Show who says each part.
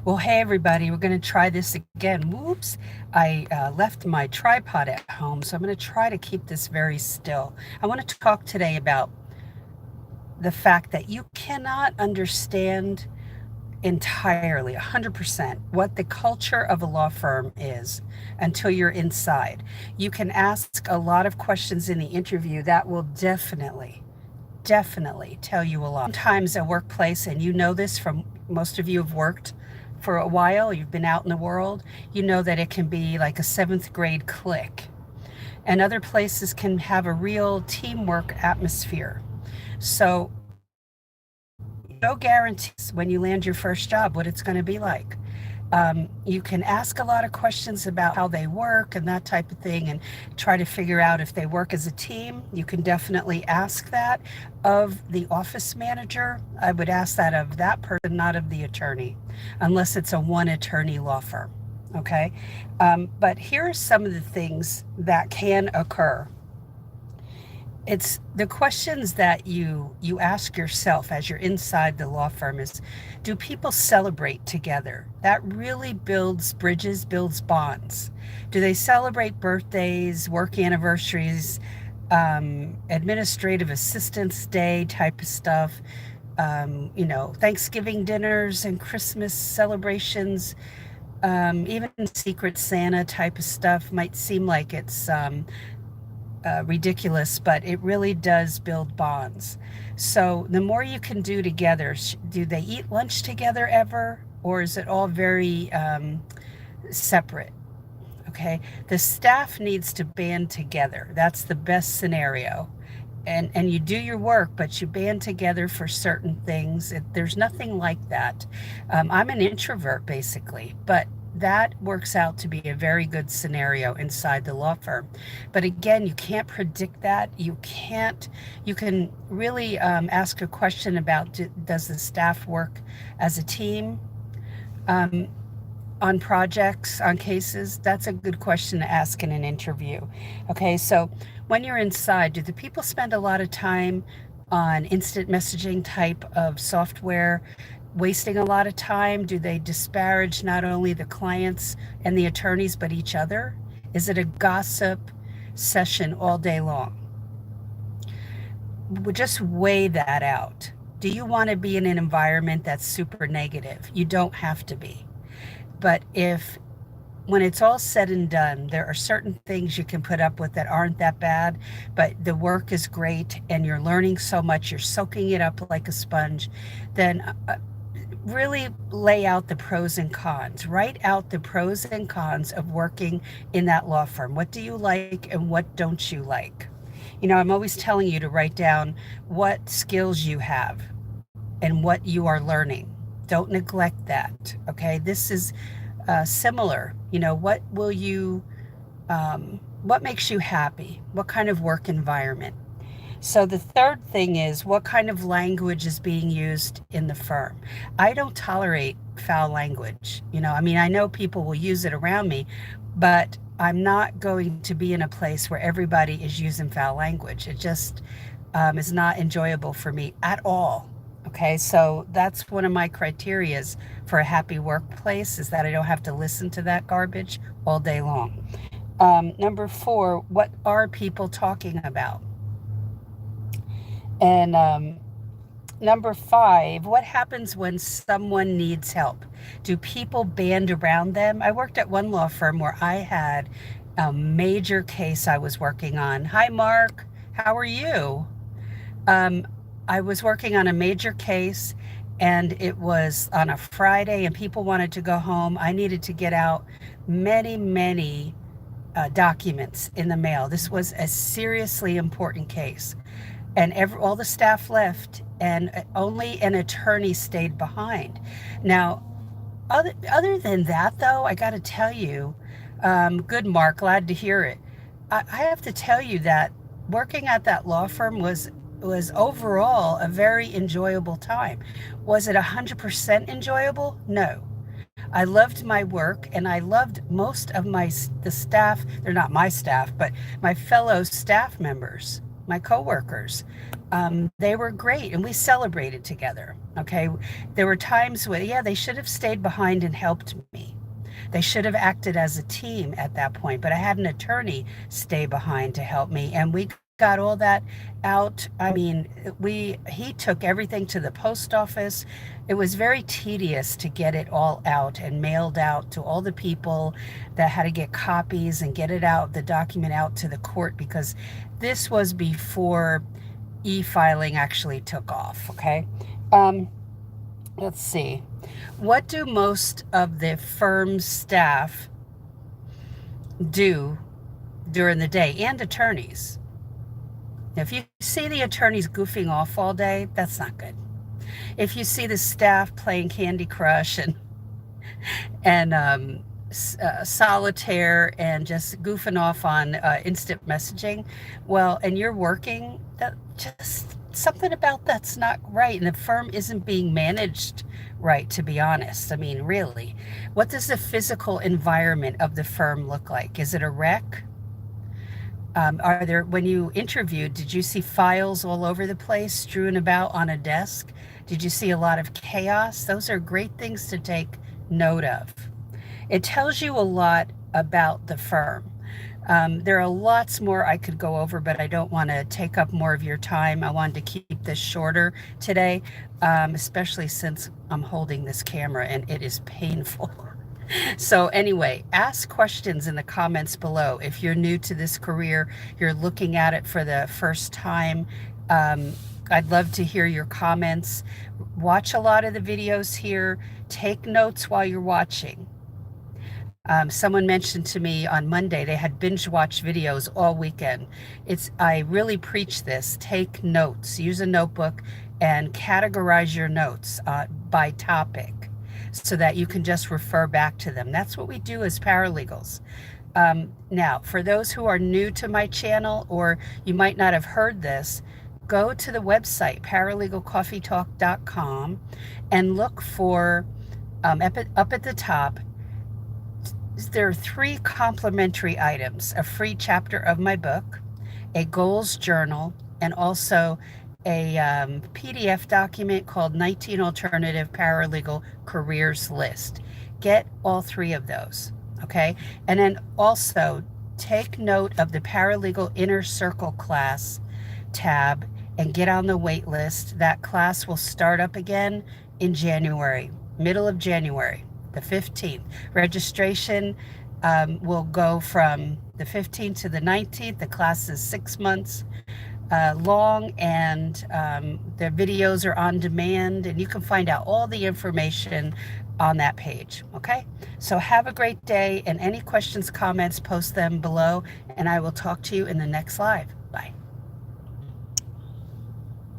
Speaker 1: Well, hey everybody, we're going to try this again. Whoops, I left my tripod at home, so I'm going to try to keep this very still. I want to talk today about the fact that you cannot understand entirely, 100%, what the culture of a law firm is until you're inside. You can ask a lot of questions in the interview that will definitely tell you a lot. Sometimes a workplace, and you know this from most of you have worked for a while, you've been out in the world, you know that it can be like a seventh grade clique. And other places can have a real teamwork atmosphere. So, no guarantees when you land your first job what it's going to be like. You can ask a lot of questions about how they work and that type of thing and try to figure out if they work as a team. You can definitely ask that of the office manager. I would ask that of that person, not of the attorney, unless it's a one attorney law firm. Okay. But here are some of the things that can occur. It's the questions that you ask yourself as you're inside the law firm is, do people celebrate together? That really builds bridges, builds bonds. Do they celebrate birthdays, work anniversaries, administrative assistance day type of stuff? Thanksgiving dinners and Christmas celebrations, even Secret Santa type of stuff might seem like it's ridiculous, but it really does build bonds. So the more you can do together, do they eat lunch together ever? Or is it all very separate? Okay. The staff needs to band together. That's the best scenario. And you do your work, but you band together for certain things. There's nothing like that. I'm an introvert basically, but that works out to be a very good scenario inside the law firm. But again, you can't predict that. You can really ask a question about, does the staff work as a team? Um, on projects, on cases? That's a good question to ask in an interview. Okay, so when you're inside, do the people spend a lot of time on instant messaging type of software, wasting a lot of time? Do they disparage not only the clients and the attorneys, but each other? Is it a gossip session all day long? Just weigh that out. Do you want to be in an environment that's super negative? You don't have to be. But if, when it's all said and done, there are certain things you can put up with that aren't that bad, but the work is great and you're learning so much, you're soaking it up like a sponge, then really lay out the pros and cons. Write out the pros and cons of working in that law firm. What do you like and what don't you like? I'm always telling you to write down what skills you have and what you are learning. Don't neglect that. Okay. This is similar. What makes you happy? What kind of work environment? So the third thing is, what kind of language is being used in the firm? I don't tolerate foul language. I know people will use it around me, but I'm not going to be in a place where everybody is using foul language. It just is not enjoyable for me at all. Okay, so that's one of my criterias for a happy workplace, is that I don't have to listen to that garbage all day long. Number four, what are people talking about? And number five, what happens when someone needs help? Do people band around them? I worked at one law firm where I had a major case I was working on. Hi, Mark. How are you? Um, I was working on a major case, and it was on a Friday, and people wanted to go home. I needed to get out many documents in the mail. This was a seriously important case. And all the staff left, and only an attorney stayed behind. Now, other than that, though, I got to tell you, good, Mark, glad to hear it. I have to tell you that working at that law firm was overall a very enjoyable time. Was it 100% enjoyable? No. I loved my work, and I loved most of the staff. They're not my staff, but my fellow staff members. my coworkers. They were great, and we celebrated together. Okay, there were times where, yeah, they should have stayed behind and helped me. They should have acted as a team at that point, but I had an attorney stay behind to help me, and we got all that out. I mean, he took everything to the post office. It was very tedious to get it all out and mailed out to all the people that had to get copies and get it out, the document out to the court, because this was before e-filing actually took off. Okay. Um, let's see. What do most of the firm's staff do during the day, and attorneys? If you see the attorneys goofing off all day, that's not good. If you see the staff playing Candy Crush and solitaire and just goofing off on instant messaging, well, and you're working, that just something about that's not right, and the firm isn't being managed right, to be honest. I mean, really, what does the physical environment of the firm look like? Is it a wreck? Are there, when you interviewed, did you see files all over the place strewn about on a desk? Did you see a lot of chaos? Those are great things to take note of. It tells you a lot about the firm. There are lots more I could go over, but I don't want to take up more of your time. I wanted to keep this shorter today, especially since I'm holding this camera and it is painful. So anyway, ask questions in the comments below. If you're new to this career, you're looking at it for the first time, I'd love to hear your comments. Watch a lot of the videos here. Take notes while you're watching. Someone mentioned to me on Monday they had binge watch videos all weekend. I really preach this. Take notes. Use a notebook and categorize your notes by topic, so that you can just refer back to them. That's what we do as paralegals. Now, for those who are new to my channel, or you might not have heard this, go to the website, paralegalcoffeetalk.com, and look for, up at the top, there are 3 complimentary items: a free chapter of my book, a goals journal, and also a PDF document called 19 Alternative Paralegal Careers List. Get all 3 of those, okay? And then also take note of the Paralegal Inner Circle class tab and get on the wait list. That class will start up again in January, middle of January, the 15th. Registration will go from the 15th to the 19th. The class is 6 months long, and the videos are on demand, and you can find out all the information on that page. Okay, so have a great day, and any questions, comments, post them below, and I will talk to you in the next live.